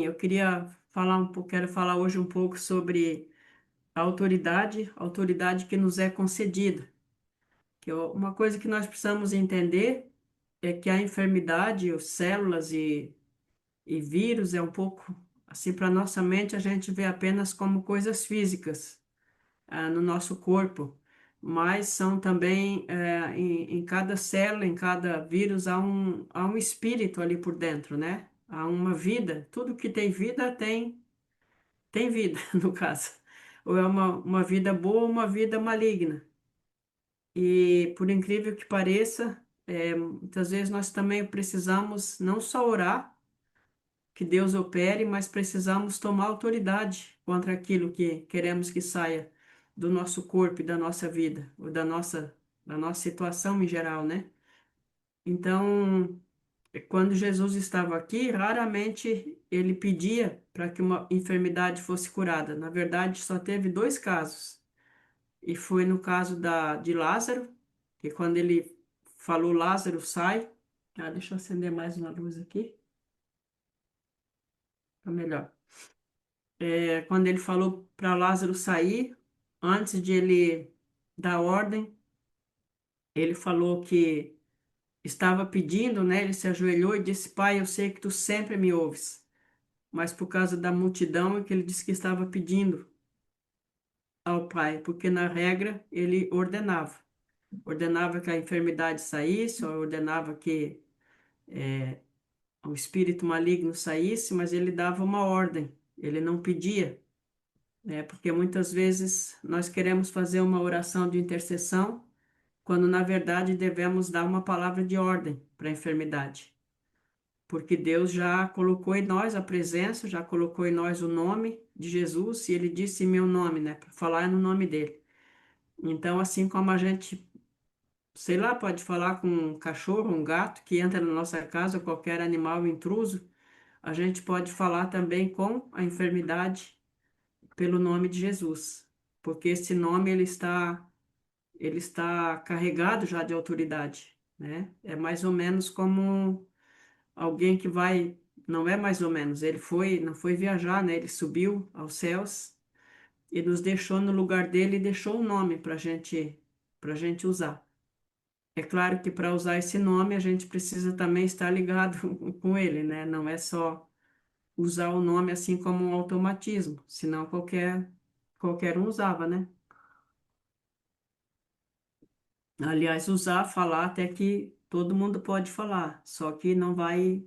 Eu queria falar um pouco, quero falar hoje um pouco sobre a autoridade que nos é concedida. Uma coisa que nós precisamos entender é que a enfermidade, os células e vírus é um pouco assim para nossa mente a gente vê apenas como coisas físicas no nosso corpo, mas são também em cada célula, em cada vírus há um espírito ali por dentro, né? Há uma vida. Tudo que tem vida tem vida, no caso. Ou é uma vida boa ou uma vida maligna. E, por incrível que pareça, muitas vezes nós também precisamos não só orar, que Deus opere, mas precisamos tomar autoridade contra aquilo que queremos que saia do nosso corpo e da nossa vida, ou da nossa situação em geral, né? Então, quando Jesus estava aqui, raramente ele pedia para que uma enfermidade fosse curada. Na verdade, só teve dois casos. E foi no caso de Lázaro, que quando ele falou Lázaro, sai. Ah, deixa eu acender mais uma luz aqui, para melhor. Quando ele falou para Lázaro sair, antes de ele dar ordem, ele falou que estava pedindo, né? Ele se ajoelhou e disse: Pai, eu sei que tu sempre me ouves. Mas por causa da multidão é que ele disse que estava pedindo ao Pai, porque na regra ele ordenava que a enfermidade saísse, ou ordenava que o espírito maligno saísse, mas ele dava uma ordem, ele não pedia, né? Porque muitas vezes nós queremos fazer uma oração de intercessão, quando na verdade devemos dar uma palavra de ordem para a enfermidade. Porque Deus já colocou em nós a presença, já colocou em nós o nome de Jesus, e ele disse meu nome, né? Para falar no nome dele. Então, assim como a gente, sei lá, pode falar com um cachorro, um gato que entra na nossa casa, qualquer animal intruso, a gente pode falar também com a enfermidade pelo nome de Jesus, porque esse nome ele está carregado já de autoridade, né? É mais ou menos como alguém que vai, não é mais ou menos, não foi viajar, né? Ele subiu aos céus e nos deixou no lugar dele e deixou um nome para gente usar. É claro que para usar esse nome a gente precisa também estar ligado com ele, né? Não é só usar o nome assim como um automatismo, senão qualquer um usava, né? Aliás, usar, falar até que todo mundo pode falar, só que não vai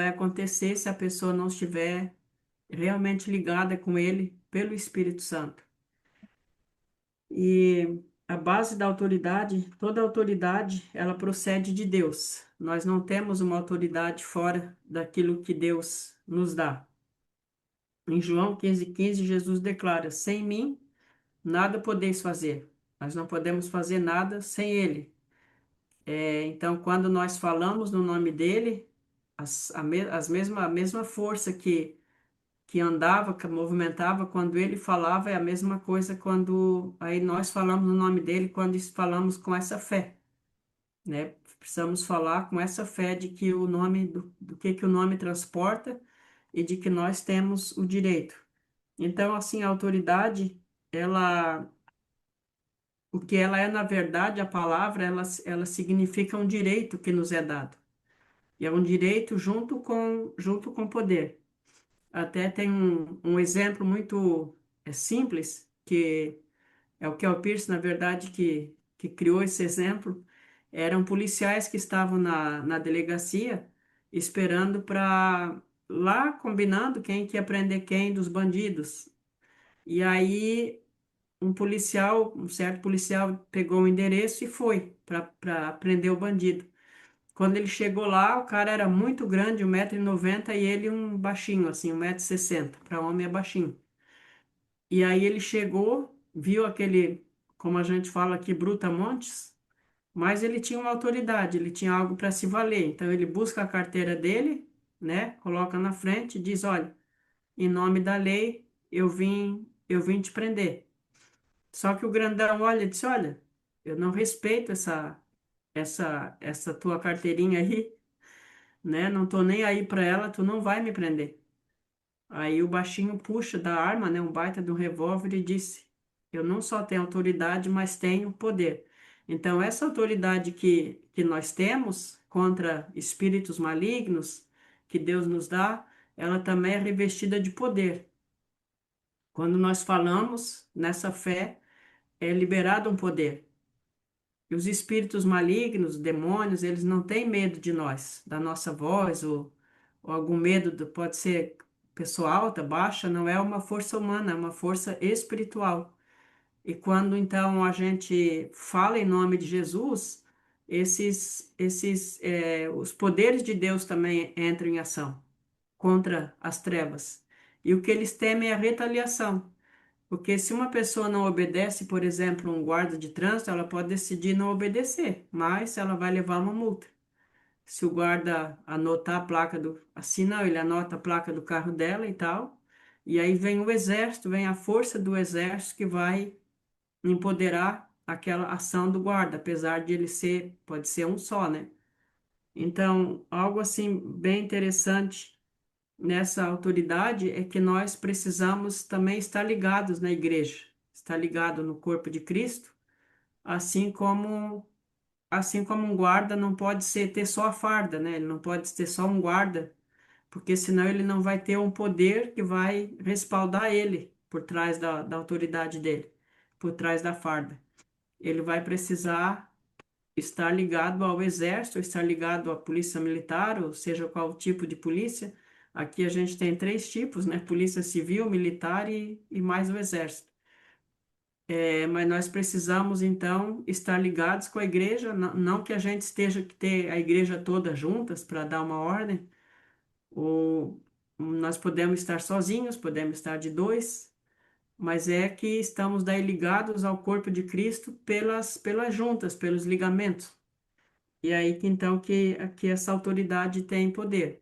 acontecer se a pessoa não estiver realmente ligada com ele pelo Espírito Santo. E a base da autoridade, toda autoridade, ela procede de Deus. Nós não temos uma autoridade fora daquilo que Deus nos dá. Em João 15:15, Jesus declara: Sem mim, nada podeis fazer. Nós não podemos fazer nada sem Ele. Então, quando nós falamos no nome dEle, a mesma força que andava, que movimentava, quando Ele falava, é a mesma coisa quando aí nós falamos no nome dEle, quando falamos com essa fé, né? Precisamos falar com essa fé de que do que o nome transporta e de que nós temos o direito. Então, assim, a autoridade, ela, o que ela é, na verdade, a palavra, ela significa um direito que nos é dado. E é um direito junto com poder. Até tem um exemplo muito simples, que é o Kel Pierce, na verdade, que criou esse exemplo. Eram policiais que estavam na delegacia esperando para lá combinando quem que ia prender quem dos bandidos. E aí um certo policial pegou o endereço e foi para prender o bandido. Quando ele chegou lá, o cara era muito grande, 1,90 m, e ele um baixinho, assim, 1,60 m. Para homem é baixinho. E aí ele chegou, viu aquele, como a gente fala aqui, brutamontes, mas ele tinha uma autoridade, ele tinha algo para se valer. Então ele busca a carteira dele, né? Coloca na frente e diz: Olha, em nome da lei, eu vim te prender. Só que o grandão olha e disse: Olha, eu não respeito essa tua carteirinha aí, né? Não tô nem aí para ela, tu não vai me prender. Aí o baixinho puxa da arma, né, um baita de um revólver e disse: Eu não só tenho autoridade, mas tenho poder. Então, essa autoridade que nós temos contra espíritos malignos que Deus nos dá, ela também é revestida de poder. Quando nós falamos nessa fé, é liberado um poder. E os espíritos malignos, demônios, eles não têm medo de nós, da nossa voz, ou algum medo, pode ser pessoa alta, baixa, não é uma força humana, é uma força espiritual. E quando então a gente fala em nome de Jesus, os poderes de Deus também entram em ação contra as trevas. E o que eles temem é a retaliação. Porque se uma pessoa não obedece, por exemplo, um guarda de trânsito, ela pode decidir não obedecer, mas ela vai levar uma multa. Se o guarda anotar a placa do, assim não, ele anota a placa do carro dela e tal, e aí vem o exército, vem a força do exército que vai empoderar aquela ação do guarda, apesar de ele ser, pode ser um só, né? Então, algo assim bem interessante nessa autoridade é que nós precisamos também estar ligados na igreja, estar ligado no corpo de Cristo, assim como um guarda não pode ser ter só a farda, né? Ele não pode ter só um guarda, porque senão ele não vai ter um poder que vai respaldar ele por trás da autoridade dele, por trás da farda. Ele vai precisar estar ligado ao exército, estar ligado à polícia militar, ou seja, qual tipo de polícia. Aqui a gente tem três tipos, né? Polícia civil, militar e mais o exército. Mas nós precisamos, então, estar ligados com a igreja, não que a gente esteja que ter a igreja toda juntas para dar uma ordem, ou nós podemos estar sozinhos, podemos estar de dois, mas é que estamos daí ligados ao corpo de Cristo pelas juntas, pelos ligamentos. E aí que então que essa autoridade tem poder.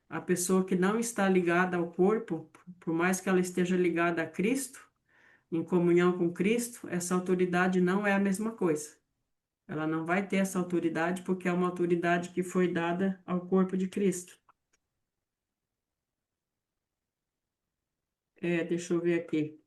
A pessoa que não está ligada ao corpo, por mais que ela esteja ligada a Cristo, em comunhão com Cristo, essa autoridade não é a mesma coisa. Ela não vai ter essa autoridade porque é uma autoridade que foi dada ao corpo de Cristo. Deixa eu ver aqui.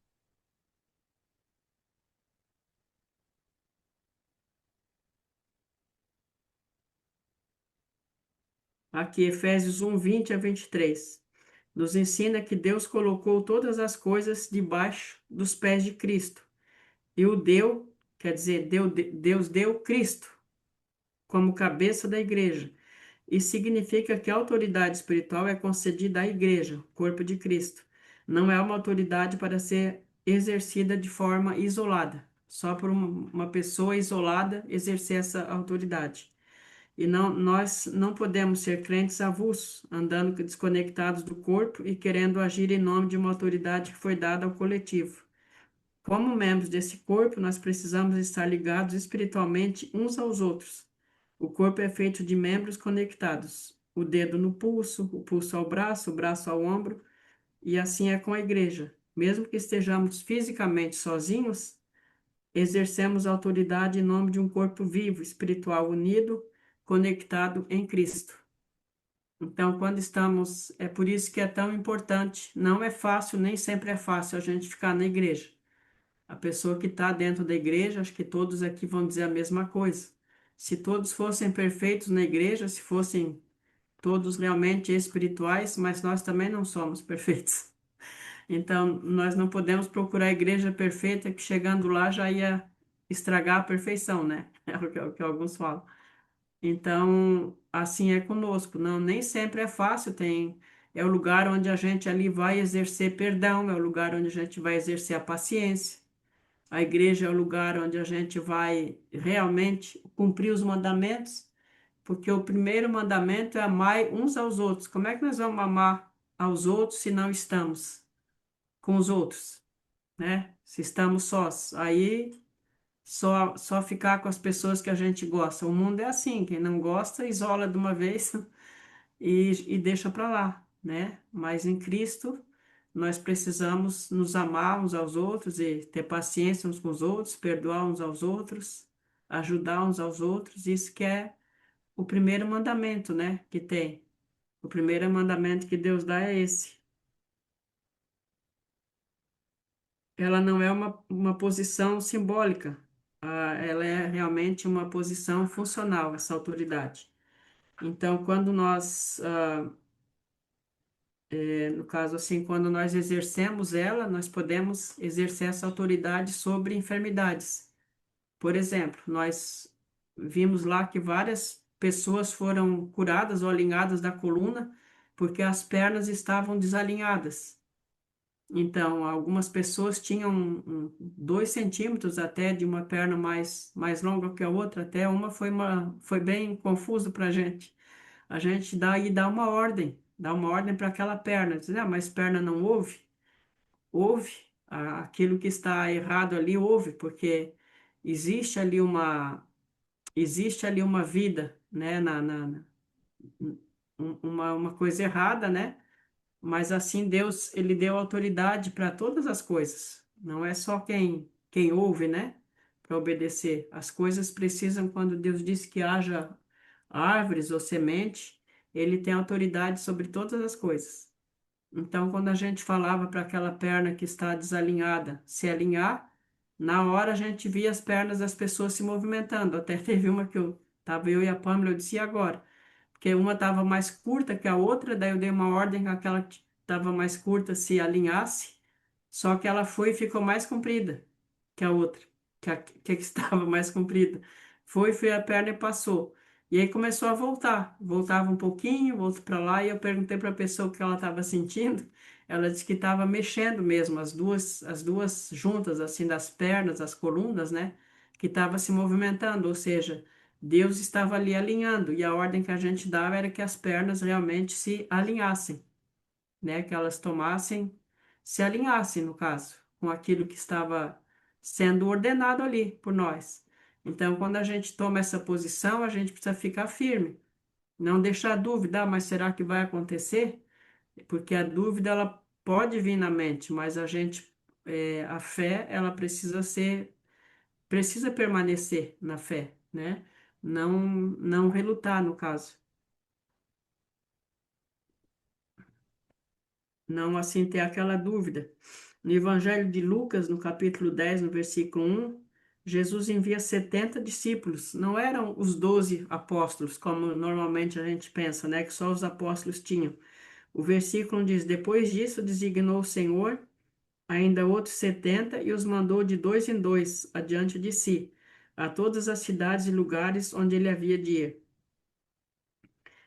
Aqui, Efésios 1:20 a 23. Nos ensina que Deus colocou todas as coisas debaixo dos pés de Cristo. E o deu, quer dizer, Deus deu Cristo como cabeça da igreja. Isso significa que a autoridade espiritual é concedida à igreja, corpo de Cristo. Não é uma autoridade para ser exercida de forma isolada, só por uma pessoa isolada exercer essa autoridade. E não, nós não podemos ser crentes avulsos, andando desconectados do corpo e querendo agir em nome de uma autoridade que foi dada ao coletivo. Como membros desse corpo, nós precisamos estar ligados espiritualmente uns aos outros. O corpo é feito de membros conectados, o dedo no pulso, o pulso ao braço, o braço ao ombro, e assim é com a igreja. Mesmo que estejamos fisicamente sozinhos, exercemos autoridade em nome de um corpo vivo, espiritual unido, conectado em Cristo. Então, quando estamos, é por isso que é tão importante. Não é fácil, nem sempre é fácil a gente ficar na igreja. A pessoa que está dentro da igreja, acho que todos aqui vão dizer a mesma coisa. Se todos fossem perfeitos na igreja, se fossem todos realmente espirituais, mas nós também não somos perfeitos. Então, nós não podemos procurar a igreja perfeita que chegando lá já ia estragar a perfeição, né? É o que alguns falam. Então, assim é conosco. Não, nem sempre é fácil, é o lugar onde a gente ali vai exercer perdão, é o lugar onde a gente vai exercer a paciência. A igreja é o lugar onde a gente vai realmente cumprir os mandamentos, porque o primeiro mandamento é amar uns aos outros. Como é que nós vamos amar aos outros se não estamos com os outros, né? Se estamos sós, aí só ficar com as pessoas que a gente gosta. O mundo é assim, quem não gosta isola de uma vez e deixa para lá, né? Mas em Cristo nós precisamos nos amar uns aos outros e ter paciência uns com os outros, perdoar uns aos outros, ajudar uns aos outros. Isso que é o primeiro mandamento, né? Que tem. O primeiro mandamento que Deus dá é esse. ela não é uma posição simbólica, ela é realmente uma posição funcional, essa autoridade. Então, quando nós, no caso assim, quando nós exercemos ela, nós podemos exercer essa autoridade sobre enfermidades. Por exemplo, nós vimos lá que várias pessoas foram curadas ou alinhadas da coluna porque as pernas estavam desalinhadas. Então, algumas pessoas tinham 2 centímetros até de uma perna mais longa que a outra, até foi bem confuso para a gente. A gente dá dá uma ordem para aquela perna, diz, mas perna não ouve? Ouve, aquilo que está errado ali ouve, porque existe ali uma, existe ali uma vida, né, uma coisa errada, né? Mas assim Deus, ele deu autoridade para todas as coisas. Não é só quem ouve, né? Para obedecer. As coisas precisam, quando Deus diz que haja árvores ou semente, ele tem autoridade sobre todas as coisas. Então, quando a gente falava para aquela perna que está desalinhada se alinhar, na hora a gente via as pernas das pessoas se movimentando. Até teve uma que eu e a Pâmela, eu disse, e agora? Porque uma estava mais curta que a outra, daí eu dei uma ordem que aquela que estava mais curta se alinhasse, só que ela foi e ficou mais comprida que a outra, que estava mais comprida. Foi a perna e passou. E aí começou a voltar, voltava um pouquinho, voltou para lá, e eu perguntei para a pessoa o que ela estava sentindo. Ela disse que estava mexendo mesmo, as duas juntas, assim, das pernas, as colunas, né? Que estava se movimentando, ou seja, Deus estava ali alinhando, e a ordem que a gente dava era que as pernas realmente se alinhassem, né? Que elas se alinhassem, no caso, com aquilo que estava sendo ordenado ali por nós. Então, quando a gente toma essa posição, a gente precisa ficar firme, não deixar dúvida, mas será que vai acontecer? Porque a dúvida, ela pode vir na mente, mas a fé, ela precisa permanecer na fé, né? Não relutar, no caso. Não assim ter aquela dúvida. No Evangelho de Lucas, no capítulo 10 no versículo 1, Jesus envia 70 discípulos. Não eram os 12 apóstolos, como normalmente a gente pensa, né? Que só os apóstolos tinham. O versículo diz: Depois disso, designou o Senhor ainda outros 70 e os mandou de dois em dois adiante de si, a todas as cidades e lugares onde ele havia de ir.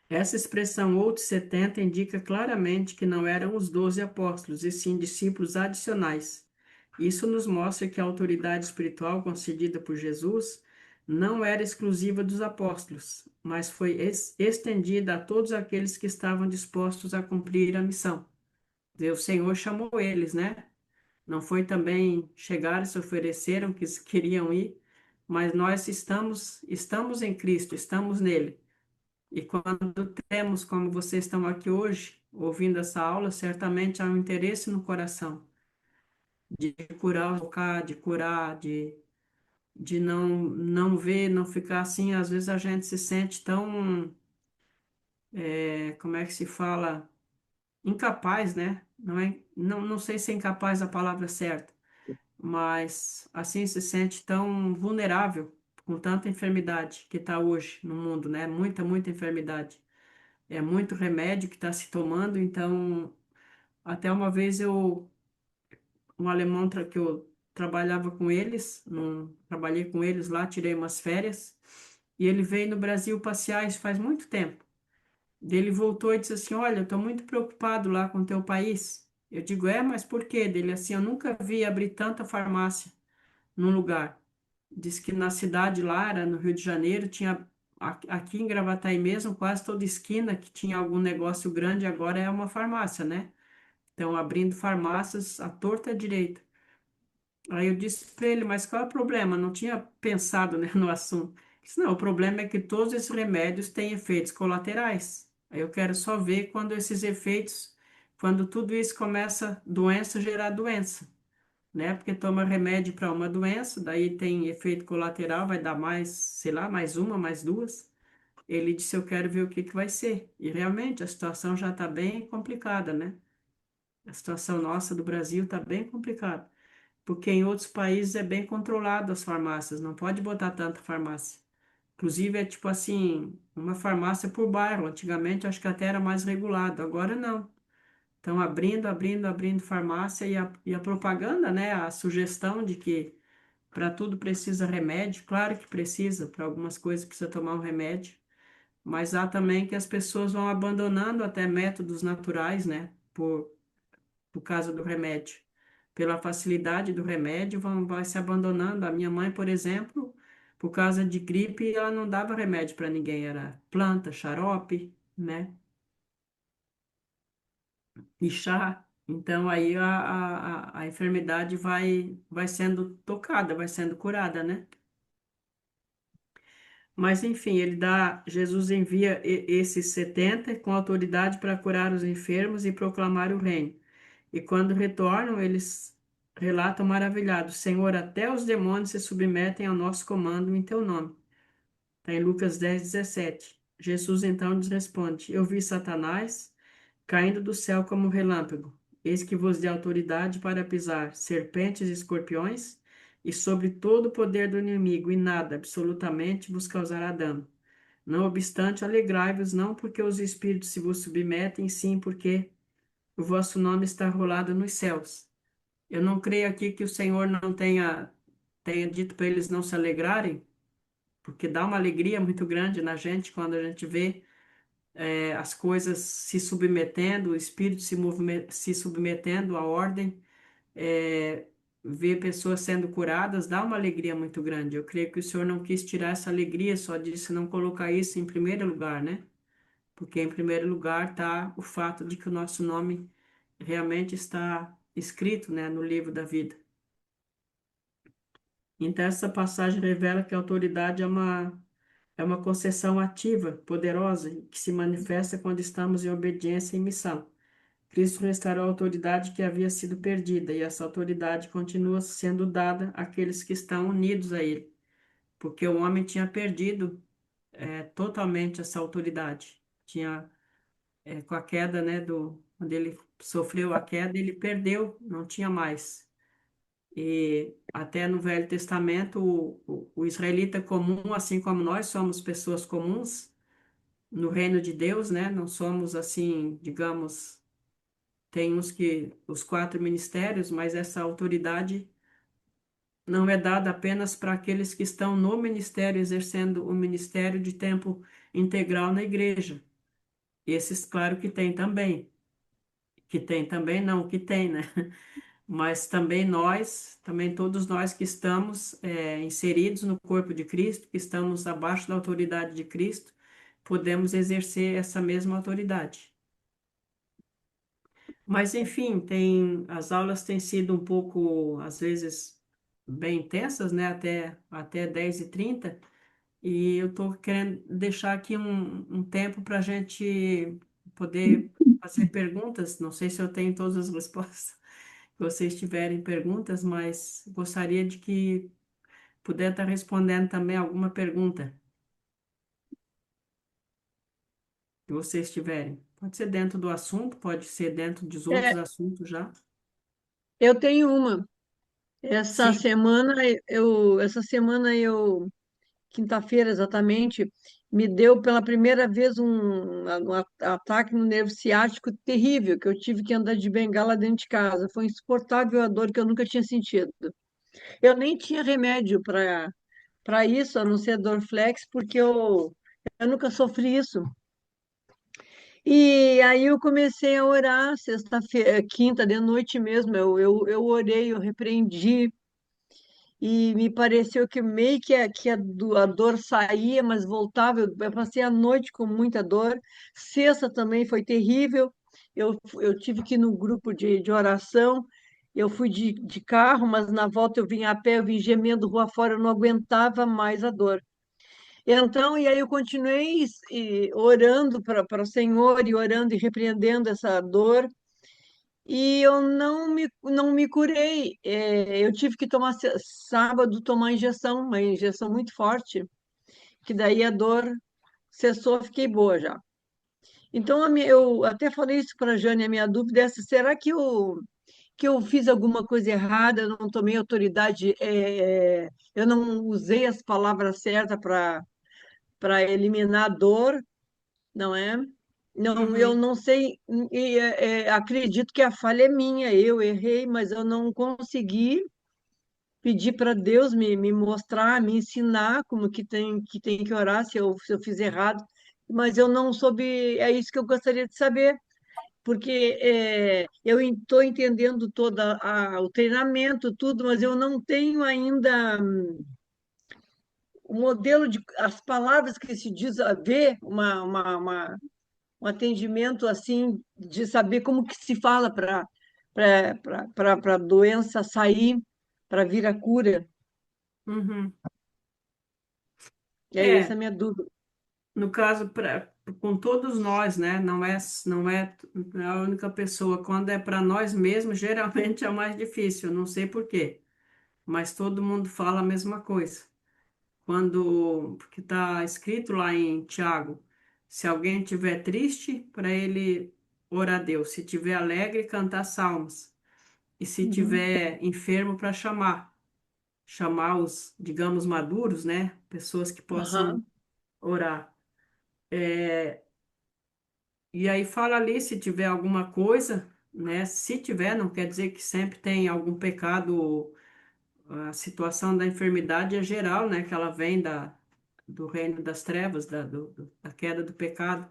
Essa expressão outros 70 indica claramente que não eram os 12 apóstolos, e sim discípulos adicionais. Isso nos mostra que a autoridade espiritual concedida por Jesus não era exclusiva dos apóstolos, mas foi estendida a todos aqueles que estavam dispostos a cumprir a missão. O Senhor chamou eles, né? Não foi também chegaram, se ofereceram, que queriam ir, mas nós estamos em Cristo, estamos nele. E quando temos, como vocês estão aqui hoje, ouvindo essa aula, certamente há um interesse no coração de curar, de curar, de não ver, não ficar assim. Às vezes a gente se sente tão, como é que se fala? Incapaz, né? Não sei se é incapaz a palavra certa, mas assim se sente tão vulnerável com tanta enfermidade que está hoje no mundo, né? Muita enfermidade. É muito remédio que está se tomando, então até uma vez um alemão que eu trabalhava com eles, trabalhei com eles lá, tirei umas férias, e ele veio no Brasil passear, isso faz muito tempo. Ele voltou e disse assim, olha, eu estou muito preocupado lá com o teu país. Eu digo, mas por quê? Dele assim, eu nunca vi abrir tanta farmácia num lugar. Diz que na cidade lá, era no Rio de Janeiro, tinha aqui em Gravataí mesmo, quase toda esquina que tinha algum negócio grande, agora é uma farmácia, né? Então, abrindo farmácias à torta e à direita. Aí eu disse para ele, mas qual é o problema? Não tinha pensado, né, no assunto. Ele disse, não, o problema é que todos esses remédios têm efeitos colaterais. Aí eu quero só ver quando esses efeitos, quando tudo isso começa, doença gerar doença, né? Porque toma remédio para uma doença, daí tem efeito colateral, vai dar mais, sei lá, mais uma, mais duas. Ele disse, eu quero ver o que que vai ser. E realmente a situação já está bem complicada, né? A situação nossa do Brasil está bem complicada. porque em outros países é bem controlado as farmácias, não pode botar tanta farmácia. Inclusive, é tipo assim, uma farmácia por bairro. Antigamente, acho que até era mais regulado, agora não. Estão abrindo, abrindo, abrindo farmácia e a propaganda, né? A sugestão de que para tudo precisa remédio. Claro que precisa, para algumas coisas precisa tomar um remédio. Mas há também que as pessoas vão abandonando até métodos naturais, né? Por causa do remédio. Pela facilidade do remédio, vai se abandonando. A minha mãe, por exemplo, por causa de gripe, ela não dava remédio para ninguém, era planta, xarope, né? E chá. Então aí a enfermidade vai sendo tocada, vai sendo curada, né? Mas enfim, Jesus envia esses 70 com autoridade para curar os enfermos e proclamar o reino. E quando retornam, eles relatam maravilhados: Senhor, até os demônios se submetem ao nosso comando em teu nome. Está em Lucas 10:17. Jesus então lhes responde: Eu vi Satanás caindo do céu como um relâmpago. Eis que vos dei autoridade para pisar serpentes e escorpiões e sobre todo o poder do inimigo, e nada, absolutamente, vos causará dano. Não obstante, alegrai-vos, não porque os espíritos se vos submetem, sim porque o vosso nome está rolado nos céus. Eu não creio aqui que o Senhor não tenha dito para eles não se alegrarem, porque dá uma alegria muito grande na gente quando a gente vê as coisas se submetendo, o espírito se submetendo à ordem, é, ver pessoas sendo curadas, dá uma alegria muito grande. Eu creio que o Senhor não quis tirar essa alegria, só disse não colocar isso em primeiro lugar, né? Porque em primeiro lugar está o fato de que o nosso nome realmente está escrito, né, no livro da vida. Então, essa passagem revela que a autoridade é uma concessão ativa, poderosa, que se manifesta quando estamos em obediência e missão. Cristo restaurou a autoridade que havia sido perdida, e essa autoridade continua sendo dada àqueles que estão unidos a Ele, porque o homem tinha perdido totalmente essa autoridade. Com a queda, né, quando ele sofreu a queda, ele perdeu, não tinha mais. E até no Velho Testamento, o israelita comum, assim como nós somos pessoas comuns no reino de Deus, né? Não somos assim, digamos, tem os 4 ministérios, mas essa autoridade não é dada apenas para aqueles que estão no ministério, exercendo o ministério de tempo integral na igreja. Esses, claro que tem também, não, que tem, né? Mas também também todos nós que estamos inseridos no corpo de Cristo, que estamos abaixo da autoridade de Cristo, podemos exercer essa mesma autoridade. Mas, enfim, as aulas têm sido um pouco, às vezes, bem intensas, né? Até 10h30, e eu estou querendo deixar aqui um tempo para a gente poder fazer perguntas. Não sei se eu tenho todas as respostas vocês tiverem perguntas, mas gostaria de que puder estar respondendo também alguma pergunta que vocês tiverem. Pode ser dentro do assunto, pode ser dentro dos outros É, assuntos já. eu tenho uma. Essa Sim. semana eu, quinta-feira exatamente, me deu pela primeira vez um ataque no nervo ciático terrível, que eu tive que andar de bengala dentro de casa. Foi insuportável a dor que eu nunca tinha sentido. Eu nem tinha remédio para isso, a não ser Dorflex, porque eu nunca sofri isso. E aí eu comecei a orar, sexta-feira, quinta de noite mesmo, eu orei, eu repreendi, e me pareceu que meio que a dor saía, mas voltava. Eu passei a noite com muita dor. Sexta também foi terrível. Eu tive que ir no grupo de oração. Eu fui de carro, mas na volta eu vim a pé, eu vim gemendo rua fora, eu não aguentava mais a dor. Então, e aí eu continuei orando para o Senhor e orando e repreendendo essa dor. E eu não me curei. Eu tive que tomar sábado, tomar injeção, uma injeção muito forte, que daí a dor cessou, fiquei boa já. Então, eu até falei isso para a Jane, a minha dúvida é será que eu fiz alguma coisa errada, eu não tomei autoridade, eu não usei as palavras certas para eliminar a dor, não é? Não, eu Uhum, não sei, acredito que a falha é minha, eu errei, mas eu não consegui pedir para Deus me mostrar, me ensinar como que tem que orar se eu fiz errado, mas eu não soube, é isso que eu gostaria de saber, porque eu estou entendendo o treinamento, tudo, mas eu não tenho ainda o modelo as palavras que se diz a ver, um atendimento assim, de saber como que se fala para a doença sair, para vir a cura. uhum. É essa a É, minha dúvida. no caso, com todos nós, né? Não é a única pessoa. Quando é para nós mesmos, geralmente é o mais difícil. Não sei por quê, mas todo mundo fala a mesma coisa. Porque está escrito lá em Tiago, se alguém estiver triste, para ele orar a Deus. Se estiver alegre, cantar salmos. E se Uhum. estiver enfermo, para chamar os, digamos, maduros, né? Pessoas que possam Aham. orar. E aí fala ali se tiver alguma coisa, né? Se tiver, não quer dizer que sempre tem algum pecado. A situação da enfermidade é geral, né? Que ela vem do reino das trevas, da queda do pecado.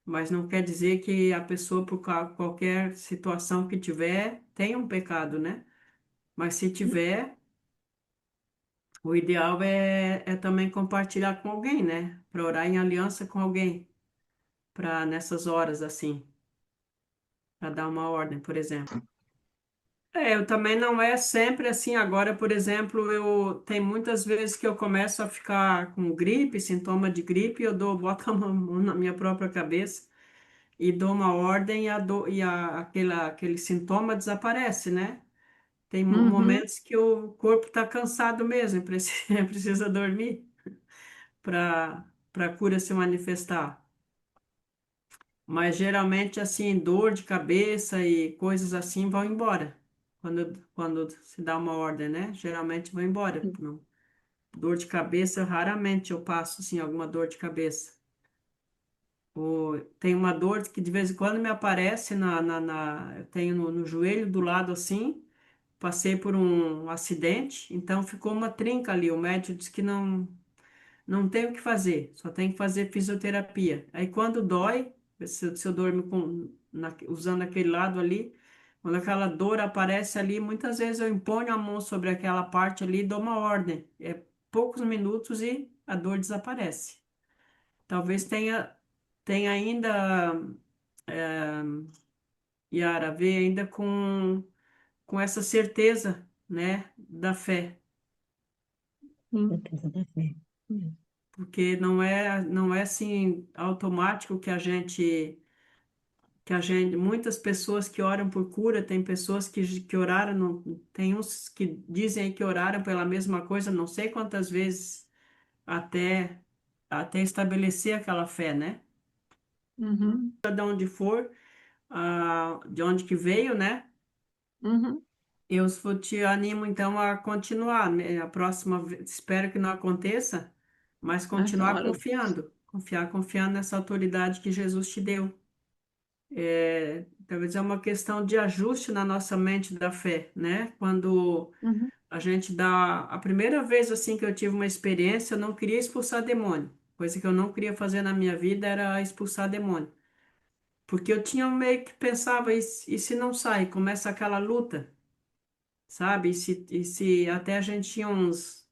Mas não quer dizer que a pessoa, qualquer situação que tiver, tenha um pecado, né? Mas se tiver, o ideal é também compartilhar com alguém, né? Para orar em aliança com alguém, para nessas horas assim, para dar uma ordem, por exemplo. Eu também não é sempre assim. Agora, por exemplo, eu tem muitas vezes que eu começo a ficar com gripe, sintoma de gripe, boto a mão na minha própria cabeça e dou uma ordem aquele sintoma desaparece, né? Tem Uhum. momentos que o corpo está cansado mesmo, e precisa, precisa dormir para a cura se manifestar. Mas geralmente, assim, dor de cabeça e coisas assim vão embora. Quando se dá uma ordem, né? Geralmente vão embora. Não. Dor de cabeça, raramente eu passo, assim, alguma dor de cabeça. Tem uma dor que de vez em quando me aparece eu tenho no joelho do lado assim. Passei por um acidente, então ficou uma trinca ali. O médico disse que não tem o que fazer, só tem que fazer fisioterapia. Aí quando dói, se eu dormo usando aquele lado ali, quando aquela dor aparece ali, muitas vezes eu imponho a mão sobre aquela parte ali e dou uma ordem. É poucos minutos e a dor desaparece. Talvez tenha ainda, Yara, a ver ainda com essa certeza, né, da fé. Certeza da fé. Porque não é assim automático muitas pessoas que oram por cura, tem pessoas que oraram, tem uns que dizem que oraram pela mesma coisa, não sei quantas vezes até até estabelecer aquela fé, né? Uhum. De onde for, de onde que veio, né? Uhum. Te animo então a continuar, né? A próxima espero que não aconteça, mas Essa continuar hora. confiando nessa autoridade que Jesus te deu. Talvez é uma questão de ajuste na nossa mente da fé, né? Quando Uhum. a gente dá a primeira vez assim que eu tive uma experiência, eu não queria expulsar demônio. Coisa que eu não queria fazer na minha vida era expulsar demônio. Porque eu tinha meio que pensava, e se não sai? Começa aquela luta, sabe? E se até a gente tinha uns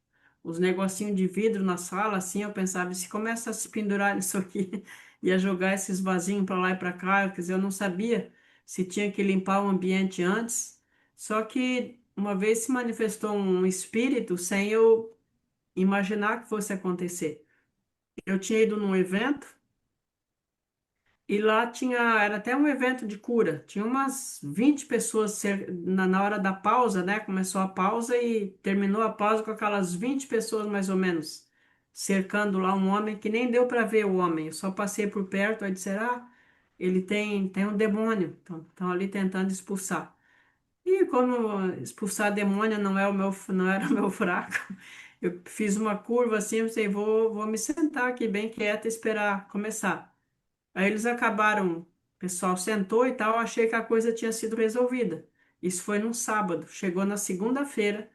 negocinhos de vidro na sala, assim, eu pensava, e se começa a se pendurar nisso aqui, ia jogar esses vasinhos para lá e para cá, quer dizer, eu não sabia se tinha que limpar o ambiente antes. Só que uma vez se manifestou um espírito sem eu imaginar que fosse acontecer. Eu tinha ido num evento. E lá era até um evento de cura. Tinha umas 20 pessoas na hora da pausa, né? Começou a pausa e terminou a pausa com aquelas 20 pessoas mais ou menos, cercando lá um homem que nem deu para ver o homem. Eu só passei por perto, aí disseram, ele tem um demônio. Então, estão ali tentando expulsar. E como expulsar demônio não era o meu fraco, eu fiz uma curva assim, eu pensei, vou me sentar aqui bem quieta e esperar começar. Aí eles acabaram, o pessoal sentou e tal, eu achei que a coisa tinha sido resolvida. Isso foi num sábado. Chegou na segunda-feira,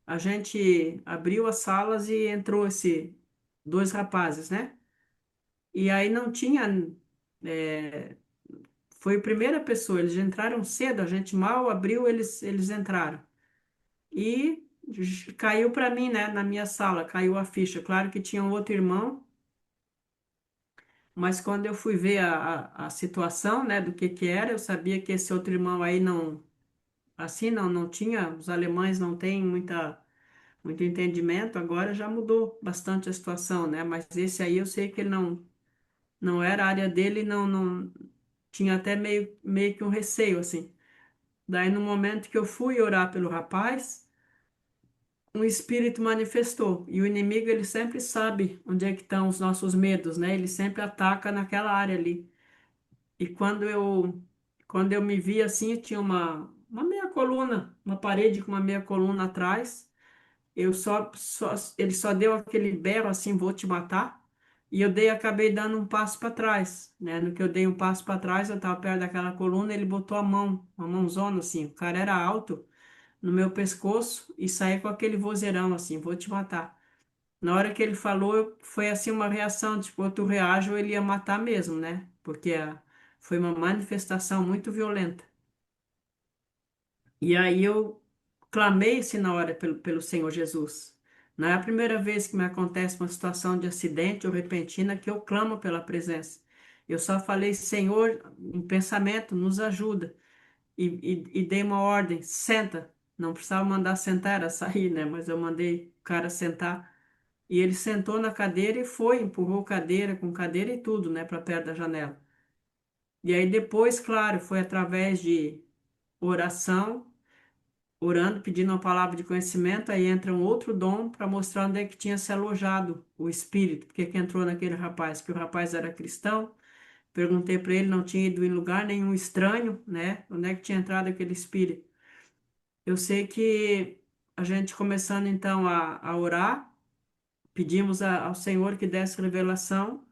a gente abriu as salas e entrou esse dois rapazes, né? E aí não tinha, é, foi a primeira pessoa, eles entraram cedo, a gente mal abriu, eles entraram. E caiu para mim, né, na minha sala, caiu a ficha. Claro que tinha um outro irmão, mas quando eu fui ver a situação, né, do que era, eu sabia que esse outro irmão aí não, assim, não tinha, os alemães não têm muito entendimento, agora já mudou bastante a situação, né, mas esse aí eu sei que ele não era a área dele, não tinha até meio que um receio, assim. Daí, no momento que eu fui orar pelo rapaz, um espírito manifestou. E o inimigo, ele sempre sabe onde é que estão os nossos medos, né? Ele sempre ataca naquela área ali. E quando eu me vi assim, eu tinha uma meia coluna, uma parede com uma meia coluna atrás. Ele só deu aquele berro assim, vou te matar. E acabei dando um passo para trás, né? No que eu dei um passo para trás, eu estava perto daquela coluna, ele botou a mão, uma mãozona assim. O cara era alto no meu pescoço e saiu com aquele vozeirão assim, vou te matar. Na hora que ele falou, foi assim uma reação, tipo, ou tu reage ou ele ia matar mesmo, né? Porque foi uma manifestação muito violenta. E aí eu clamei assim na hora pelo Senhor Jesus. Não é a primeira vez que me acontece uma situação de acidente ou repentina que eu clamo pela presença. Eu só falei, Senhor, em pensamento, nos ajuda. E dei uma ordem, senta. Não precisava mandar sentar, era sair, né? Mas eu mandei o cara sentar. E ele sentou na cadeira e foi, empurrou cadeira, com cadeira e tudo, né, para perto da janela. E aí depois, claro, foi através de oração, orando, pedindo uma palavra de conhecimento, aí entra um outro dom para mostrar onde é que tinha se alojado o espírito, porque que entrou naquele rapaz, que o rapaz era cristão. Perguntei para ele, não tinha ido em lugar nenhum estranho, né? Onde é que tinha entrado aquele espírito? Eu sei que a gente começando então a orar, pedimos ao Senhor que desse revelação.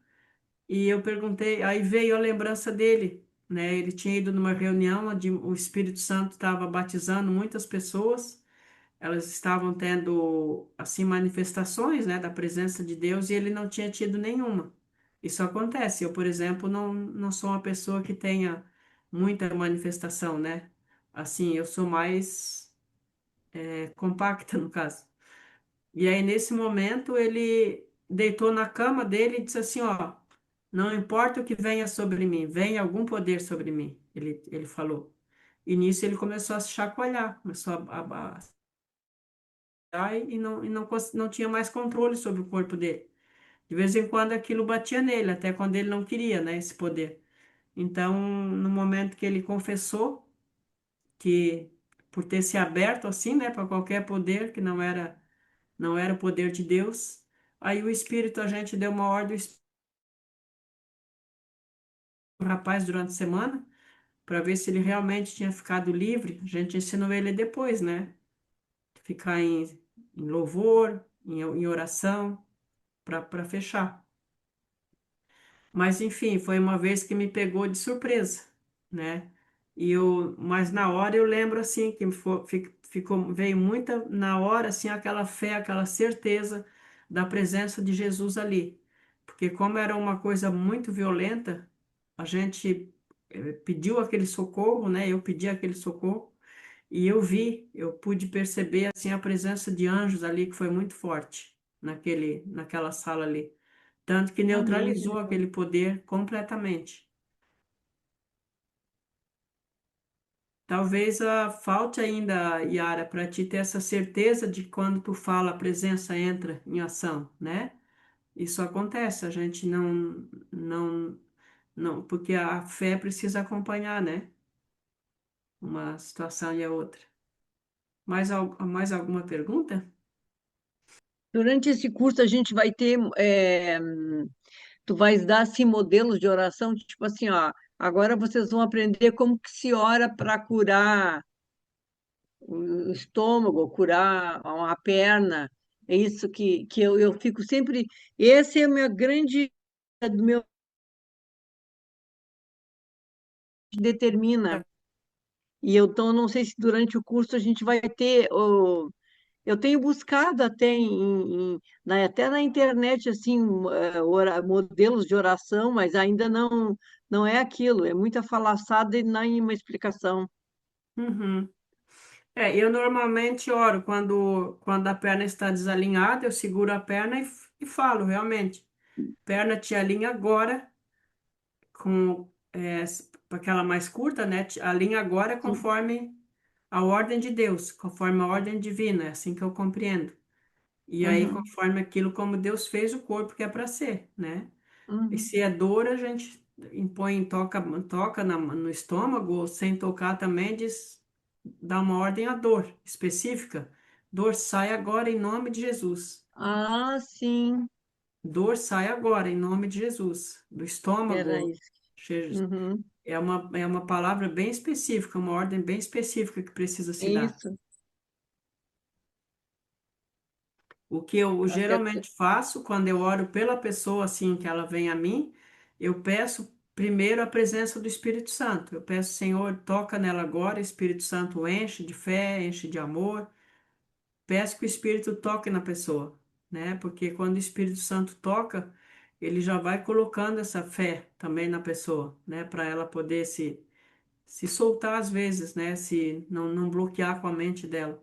E eu perguntei, aí veio a lembrança dele, né? Ele tinha ido numa reunião onde o Espírito Santo estava batizando muitas pessoas, elas estavam tendo, assim, manifestações, né, da presença de Deus e ele não tinha tido nenhuma. Isso acontece. Eu, por exemplo, não sou uma pessoa que tenha muita manifestação, né? Assim, eu sou mais compacta, no caso. E aí, nesse momento, ele deitou na cama dele e disse assim, ó, não importa o que venha sobre mim, venha algum poder sobre mim, ele falou. E nisso ele começou a se chacoalhar, começou não tinha mais controle sobre o corpo dele. De vez em quando aquilo batia nele, até quando ele não queria, né, esse poder. Então, no momento que ele confessou que por ter se aberto assim, né, para qualquer poder que não era o poder de Deus, aí o Espírito, a gente deu uma ordem ao rapaz durante a semana, para ver se ele realmente tinha ficado livre. A gente ensinou ele depois, né? Ficar em louvor, em oração, para fechar. Mas enfim, foi uma vez que me pegou de surpresa, né? Mas na hora eu lembro assim que veio muita na hora assim aquela fé, aquela certeza da presença de Jesus ali, porque como era uma coisa muito violenta, a gente pediu aquele socorro, né? Eu pedi aquele socorro e eu pude perceber assim a presença de anjos ali que foi muito forte naquela sala ali. Tanto que Amém, neutralizou Senhor. aquele poder completamente. Talvez falte ainda, Yara, para ti ter essa certeza de que quando tu fala, a presença entra em ação, né? Isso acontece, a gente não, porque a fé precisa acompanhar, né? Uma situação e a outra. Mais alguma pergunta? Durante esse curso a gente vai ter, tu vais dar assim modelos de oração, tipo assim, ó, agora vocês vão aprender como que se ora para curar. o estômago, curar a perna. É isso que eu fico sempre. Esse é o meu grande, do meu que determina. E eu então não sei se durante o curso a gente vai ter. Eu tenho buscado até até na internet assim modelos de oração, mas ainda não é aquilo. É muita falaçada e não é uma explicação. Uhum. Eu normalmente oro quando a perna está desalinhada, eu seguro a perna e falo, realmente, perna te alinha agora com aquela mais curta, né? Alinha agora Sim. conforme a ordem de Deus, conforme a ordem divina, é assim que eu compreendo. E aí, Uhum, conforme aquilo como Deus fez o corpo que é para ser, né? E uhum, se é dor, a gente impõe, toca no estômago, ou sem tocar também, dá uma ordem à dor específica. Dor sai agora em nome de Jesus. ah, sim. Dor sai agora em nome de Jesus. Do Era estômago, isso. Uhum, é uma palavra bem específica, uma ordem bem específica que precisa é se dar. isso. O que eu Até, geralmente faço quando eu oro pela pessoa assim que ela vem a mim, eu peço primeiro a presença do Espírito Santo. Eu peço, Senhor, toca nela agora, Espírito Santo enche de fé, enche de amor. Peço que o Espírito toque na pessoa, né? Porque quando o Espírito Santo toca, ele já vai colocando essa fé também na pessoa, né? Para ela poder se soltar às vezes, né? Se não bloquear com a mente dela.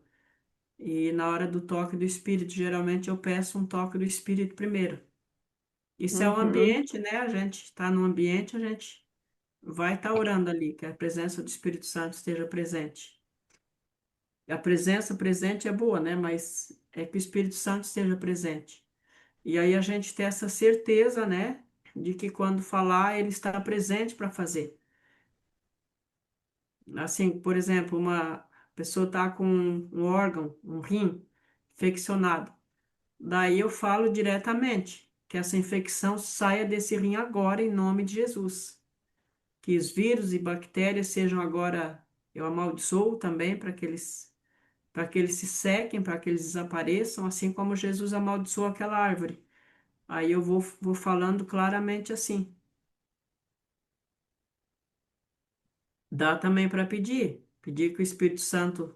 E na hora do toque do Espírito, geralmente eu peço um toque do Espírito primeiro. Isso é o uhum, ambiente, né? A gente está no ambiente, a gente vai estar orando ali, que a presença do Espírito Santo esteja presente. A presença presente é boa, né? Mas é que o Espírito Santo esteja presente. E aí a gente tem essa certeza, né? De que quando falar, ele está presente para fazer. Assim, por exemplo, uma pessoa está com um órgão, um rim, infeccionado. Daí eu falo diretamente que essa infecção saia desse rim agora, em nome de Jesus. Que os vírus e bactérias sejam agora, eu amaldiçoo também para que eles se sequem, para que eles desapareçam, assim como Jesus amaldiçoou aquela árvore. Aí eu vou falando claramente assim. Dá também para pedir que o Espírito Santo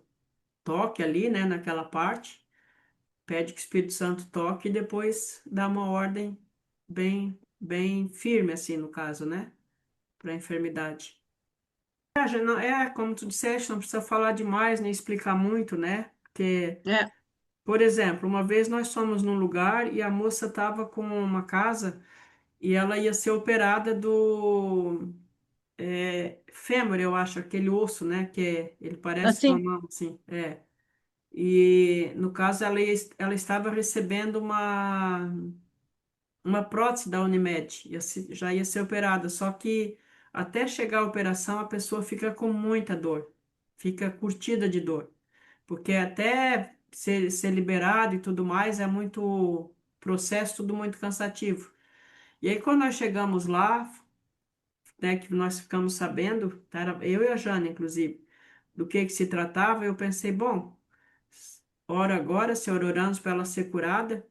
toque ali, né, naquela parte. Pede que o Espírito Santo toque e depois dá uma ordem bem firme, assim, no caso, né? Para a enfermidade. Como tu disseste, não precisa falar demais, nem explicar muito, né? Porque, é, por exemplo, uma vez nós fomos num lugar e a moça estava com uma casa e ela ia ser operada do fêmur, eu acho, aquele osso, né? Ele parece com a assim. mão, assim. E, no caso, ela estava recebendo uma prótese da Unimed, já ia ser operada, só que até chegar a operação a pessoa fica com muita dor, fica curtida de dor, porque até ser liberado e tudo mais é muito processo, tudo muito cansativo. E aí quando nós chegamos lá, né, que nós ficamos sabendo, era eu e a Jana, inclusive, do que se tratava, eu pensei, bom, ora agora, Senhor, oramos para ela ser curada.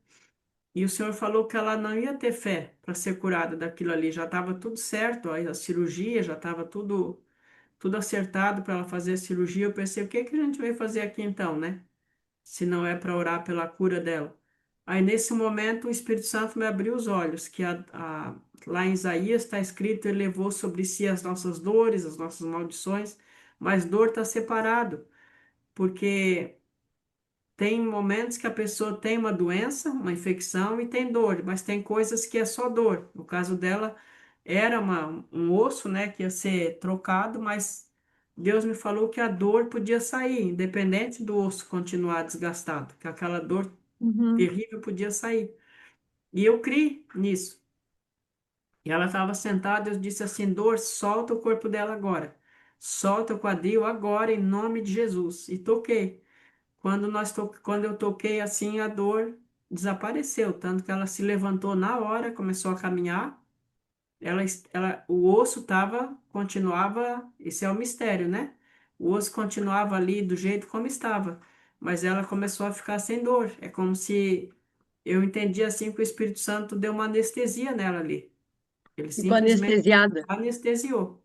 E o senhor falou que ela não ia ter fé para ser curada daquilo ali. Já estava tudo certo, a cirurgia já estava tudo acertado para ela fazer a cirurgia. Eu pensei, o que que a gente vai fazer aqui então, né? Se não é para orar pela cura dela. Aí nesse momento o Espírito Santo me abriu os olhos, que lá em Isaías está escrito, ele levou sobre si as nossas dores, as nossas maldições, mas dor está separado, porque tem momentos que a pessoa tem uma doença, uma infecção e tem dor, mas tem coisas que é só dor. No caso dela, era um osso, né, que ia ser trocado, mas Deus me falou que a dor podia sair, independente do osso continuar desgastado, que aquela dor Uhum, terrível podia sair. E eu criei nisso. E ela estava sentada, eu disse assim: dor, solta o corpo dela agora. Solta o quadril agora, em nome de Jesus. E toquei. Quando eu toquei assim, a dor desapareceu, tanto que ela se levantou na hora, começou a caminhar. O osso continuava, esse é o mistério, né? O osso continuava ali do jeito como estava, mas ela começou a ficar sem dor. É como se eu entendi assim que o Espírito Santo deu uma anestesia nela ali. Ele Ficou simplesmente anestesiada. anestesiou,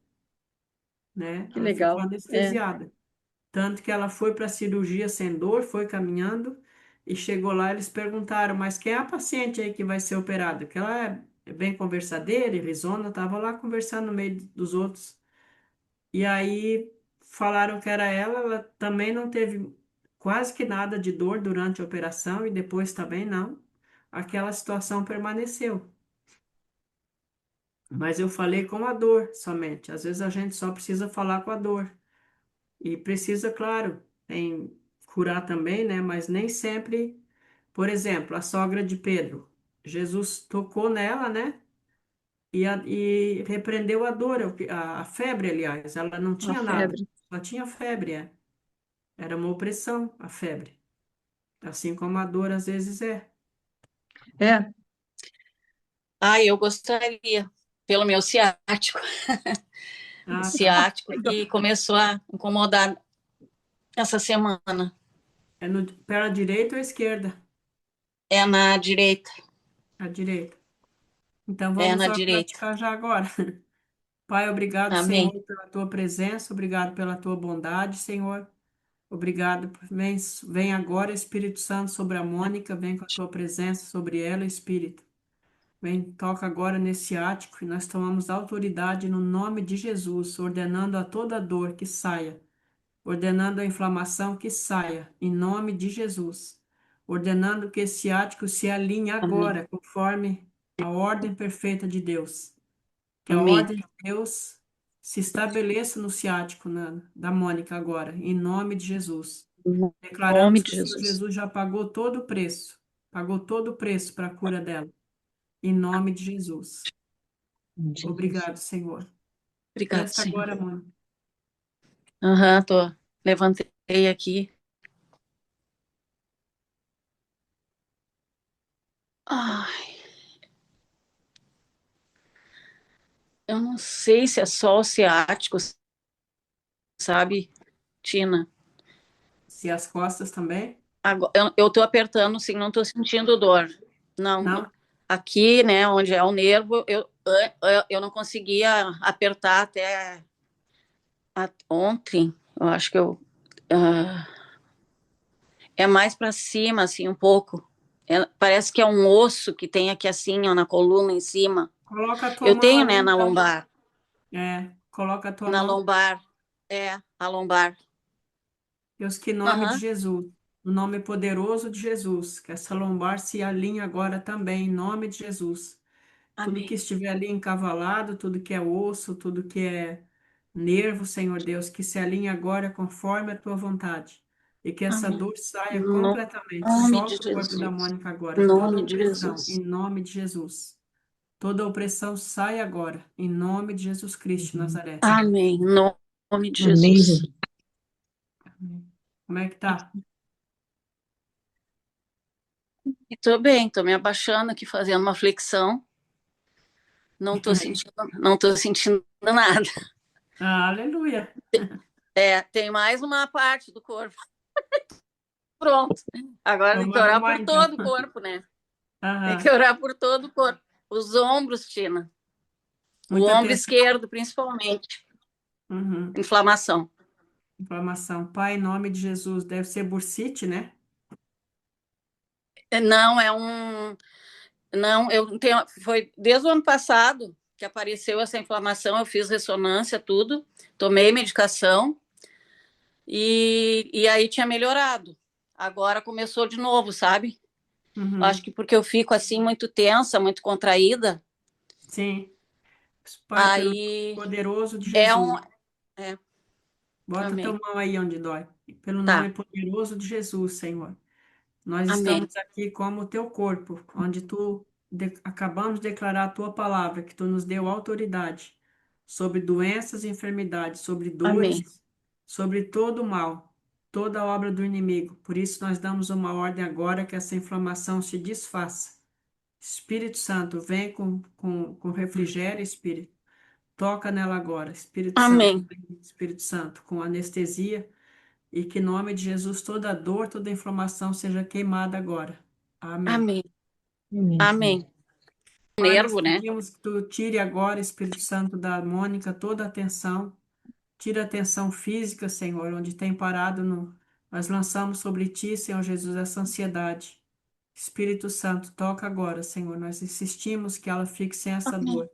né? Que Ela ficou legal. É. anestesiada. Tanto que ela foi para a cirurgia sem dor, foi caminhando e chegou lá. Eles perguntaram: mas quem é a paciente aí que vai ser operada? Que ela é bem conversadeira e risona, estava lá conversando no meio dos outros. E aí falaram que era ela. Ela também não teve quase que nada de dor durante a operação e depois também não. Aquela situação permaneceu. Mas eu falei com a dor somente. Às vezes a gente só precisa falar com a dor. E precisa, claro, tem curar também, né? Mas nem sempre. Por exemplo, a sogra de Pedro. Jesus tocou nela, né? E repreendeu a dor, a febre, aliás. Ela não A tinha nada, febre. só tinha febre. Era uma opressão, a febre. Assim como a dor às vezes é. É. Eu gostaria, pelo meu ciático, o Ah, tá. ciático que começou a incomodar essa semana. É no pé direita ou esquerda? É na direita, À direita. Então é vamos na lá direita. praticar já agora. Pai, obrigado, Amém. Senhor, pela tua presença, obrigado pela tua bondade, Senhor. Obrigado. Vem agora, Espírito Santo, sobre a Mônica, vem com a tua presença sobre ela, Espírito. Vem, toca agora nesse ático e nós tomamos autoridade no nome de Jesus, ordenando a toda dor que saia, ordenando a inflamação que saia, em nome de Jesus. Ordenando que esse ático se alinhe Amém. agora, conforme a ordem perfeita de Deus. Que a Amém. ordem de Deus se estabeleça no ciático da Mônica agora, em nome de Jesus. Em nome Declaramos que de o Senhor Jesus. Jesus já pagou todo o preço para a cura dela, em nome de Jesus. Jesus. Obrigado, Senhor. Obrigado, Desce Senhor. agora, Mônica. Aham, tô. Levantei aqui. Ai, eu não sei se é só o ciático, sabe, Tina? Se as costas também? Agora, eu tô apertando, sim, não tô sentindo dor. Não, Não? aqui, né, onde é o nervo, eu não conseguia apertar até ontem. Eu acho que ah, é mais para cima, assim, um pouco. Parece que é um osso que tem aqui assim, ó, na coluna em cima. Coloca a tua Eu mão tenho, ali, né, na então. lombar. Coloca a tua Na mão. lombar. A lombar. Deus, que nome de Aham. Jesus. O nome poderoso de Jesus. Que essa lombar se alinhe agora também, em nome de Jesus. Tudo que Amém. estiver ali encavalado, tudo que é osso, tudo que é nervo, Senhor Deus, que se alinhe agora conforme a tua vontade. E que essa Amém. dor saia No completamente. nome de Solta o corpo da Jesus. Mônica agora. Em Toda nome de opressão, em Jesus. nome de Jesus. Toda opressão sai agora, em nome de Jesus Cristo de Nazaré. Amém. Em nome de Amém, Jesus. Jesus. Amém. Como é que tá? Estou bem, estou me abaixando aqui, fazendo uma flexão. Não tô sentindo nada. Ah, aleluia. Tem mais uma parte do corpo. Pronto. Agora tem Vamos que orar arrumar por então. todo o corpo, né? Tem que Aham. orar por todo o corpo. Os ombros, Tina. O Muita ombro tensão. esquerdo, principalmente. Uhum. Inflamação. Inflamação. Pai, em nome de Jesus, deve ser bursite, né? Não, é um. Não, eu tenho. Foi desde o ano passado que apareceu essa inflamação. Eu fiz ressonância, tudo. Tomei medicação. E aí tinha melhorado. Agora começou de novo, sabe? Acho Uhum. que porque eu fico assim muito tensa, muito contraída. Sim. Pai, pelo nome Aí poderoso de é um. Jesus. É, Bota tua amém. mão aí onde dói. Pelo nome Tá, poderoso de Jesus, Senhor. Nós amém. estamos aqui como o teu corpo, onde acabamos de declarar a tua palavra, que tu nos deu autoridade sobre doenças e enfermidades, sobre Amém. dores, sobre todo o mal, toda obra do inimigo. Por isso, nós damos uma ordem agora que essa inflamação se desfaça. Espírito Santo, vem com refrigério, Espírito. toca nela agora, Espírito Santo, Amém. Espírito Santo, com anestesia, e que em nome de Jesus toda dor, toda inflamação seja queimada agora. Amém. Amém. Amém, Senhor. Amém. Pai, nós Nervo, né? pedimos que tu tire agora, Espírito Santo, da Mônica toda a atenção, tira a tensão física, Senhor, onde tem parado no. Nós lançamos sobre ti, Senhor Jesus, essa ansiedade. Espírito Santo, toca agora, Senhor. Nós insistimos que ela fique sem essa Amém. dor.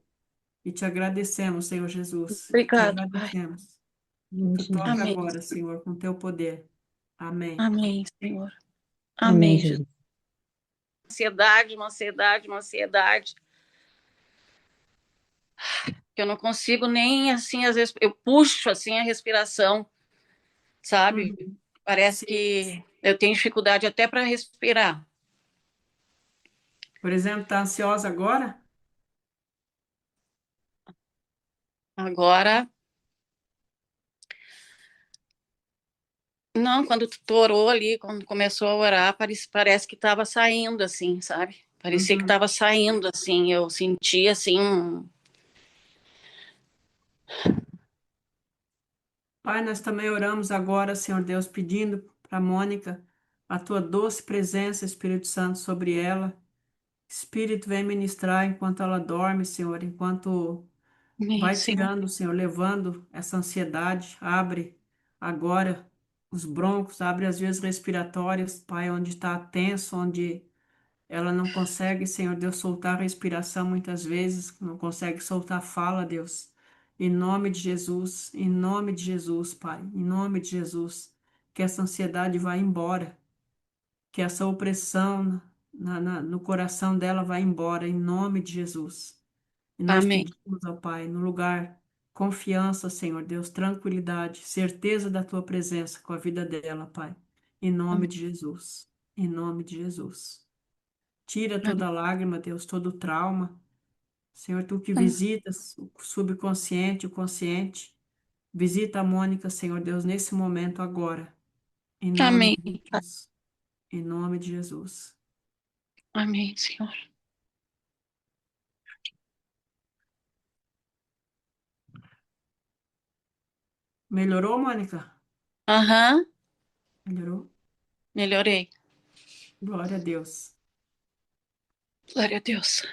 E te agradecemos, Senhor Jesus. Te Obrigado, Pai. agradecemos. Amém, Tu Jesus. toca Amém. agora, Senhor, com teu poder. Amém. Amém, Senhor. Amém, Amém, Jesus. Jesus. Ansiedade, uma ansiedade, uma ansiedade. Que eu não consigo nem, assim, às vezes, eu puxo, assim, a respiração, sabe? Uhum. Parece Sim. que eu tenho dificuldade até para respirar. Por exemplo, tá ansiosa agora? Agora, não, quando tu orou ali, quando começou a orar, parece que estava saindo, assim, sabe? Parecia que Uhum. estava saindo, assim, eu senti, assim, Pai, nós também oramos agora, Senhor Deus, pedindo para Mônica a tua doce presença, Espírito Santo, sobre ela. Espírito, vem ministrar enquanto ela dorme, Senhor, enquanto Amém, vai Senhor. tirando, Senhor, levando essa ansiedade. Abre agora os broncos, abre as vias respiratórias, Pai, onde está tenso, onde ela não consegue, Senhor Deus, soltar a respiração muitas vezes, não consegue soltar a fala, Deus. Em nome de Jesus, Pai, em nome de Jesus, que essa ansiedade vá embora, que essa opressão no coração dela vá embora, em nome de Jesus. E nós Amém. pedimos, ó Pai, no lugar, confiança, Senhor Deus, tranquilidade, certeza da tua presença com a vida dela, Pai, em nome Amém. de Jesus, em nome de Jesus. Tira toda lágrima, Deus, todo trauma. Senhor, tu que visitas o subconsciente, o consciente, visita a Mônica, Senhor Deus, nesse momento agora, em nome Amém. de Jesus, em nome de Jesus. Amém, Senhor. Melhorou, Mônica? Aham, Melhorou? melhorei. Glória a Deus. Glória a Deus.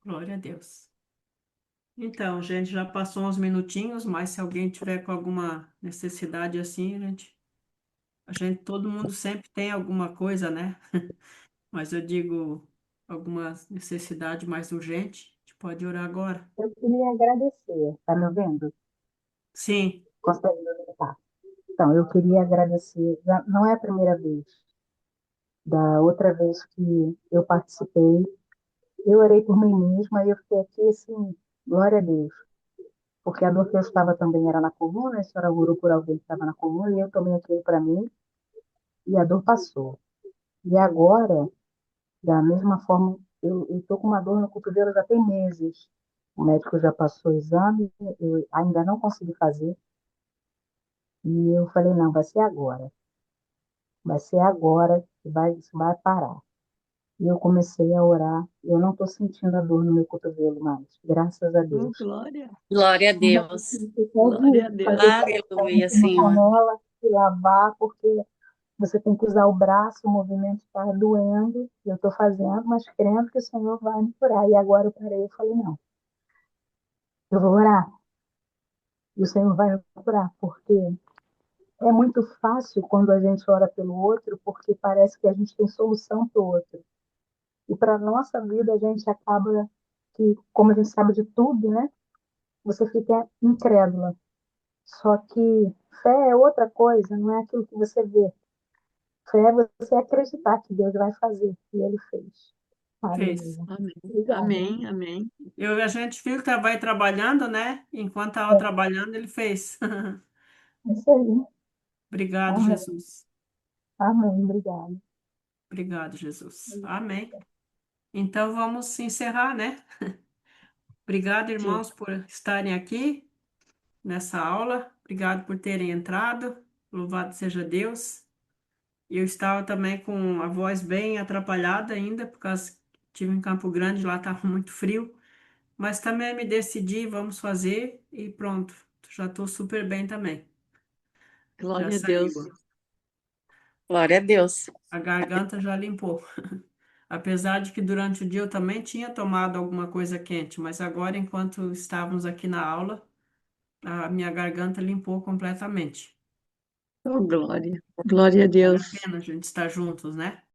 Glória a Deus. Então, gente, já passou uns minutinhos, mas se alguém tiver com alguma necessidade assim, todo mundo sempre tem alguma coisa, né? Mas eu digo alguma necessidade mais urgente, a gente pode orar agora. Eu queria agradecer, tá me ouvindo? Sim, Consegue me ouvir? Tá. Então, eu queria agradecer, não é a primeira vez, da outra vez que eu participei, eu orei por mim mesma e eu fiquei aqui assim, glória a Deus, porque a dor que eu estava também era na coluna, a senhora orou por alguém que estava na coluna e eu tomei aquilo para mim e a dor passou. E agora, da mesma forma, eu estou com uma dor no cotovelo já tem meses. O médico já passou o exame, eu ainda não consegui fazer. E eu falei, não, vai ser agora que isso vai parar. E eu comecei a orar, eu não estou sentindo a dor no meu cotovelo mais, graças a Oh, Deus. glória. Glória a Ainda Deus. você Glória a pode Deus. fazer colocar Aleluia, uma Senhor. panela e lavar, porque você tem que usar o braço, o movimento está doendo, eu estou fazendo, mas crendo que o Senhor vai me curar. E agora eu parei e falei, não, eu vou orar, e o Senhor vai me curar, porque é muito fácil quando a gente ora pelo outro, porque parece que a gente tem solução para o outro. E para a nossa vida, a gente acaba que, como a gente sabe de tudo, né? Você fica incrédula. Só que fé é outra coisa, não é aquilo que você vê. Fé é você acreditar que Deus vai fazer, e Ele fez. fez. Aleluia. Amém. Obrigada. Amém. Amém. A gente viu que vai trabalhando, né? Enquanto estava É, trabalhando, ele fez. é isso aí. Obrigado, Amém. Jesus. Amém. Obrigada. Obrigado, Jesus. Amém. Então vamos encerrar, né? Obrigado, Sim. irmãos, por estarem aqui nessa aula. Obrigado por terem entrado. Louvado seja Deus. Eu estava também com a voz bem atrapalhada ainda, por causa que estive em Campo Grande, lá estava muito frio. mas também me decidi, vamos fazer e pronto. Já estou super bem também. Já Glória a Deus. saiu. Glória a Deus. A garganta já limpou. Apesar de que durante o dia eu também tinha tomado alguma coisa quente, mas agora, enquanto estávamos aqui na aula, a minha garganta limpou completamente. Oh, glória. Glória a Vale a Deus. pena a gente estar juntos, né?